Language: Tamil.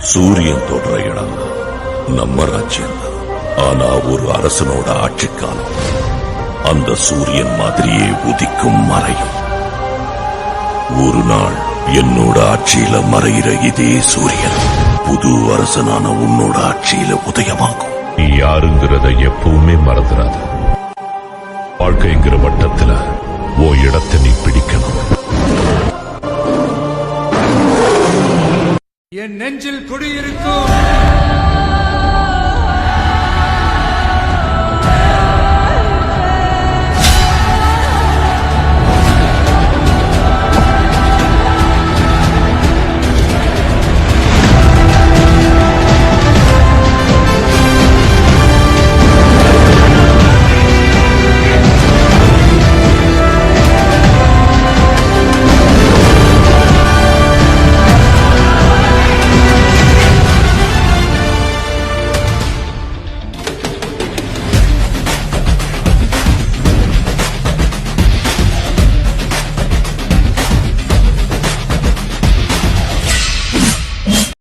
சூரியன் தோன்ற இடம் நம்ம ராஜ்யம் தான். ஆனா ஒரு அரசனோட ஆட்சி காலம் அந்த சூரியன் மாதிரியே உதிக்கும் மறையும். ஒரு நாள் என்னோட ஆட்சியில மறையிற இதே சூரியன் புது அரசனான உன்னோட ஆட்சியில உதயமாகும். நீ யாருங்கிறத எப்பவுமே மறந்துடாத. வாழ்க்கைங்கிற வட்டத்துல ஓ இடத்தை நீ பிடிக்கணும். என் நெஞ்சில் குடியிருக்கும்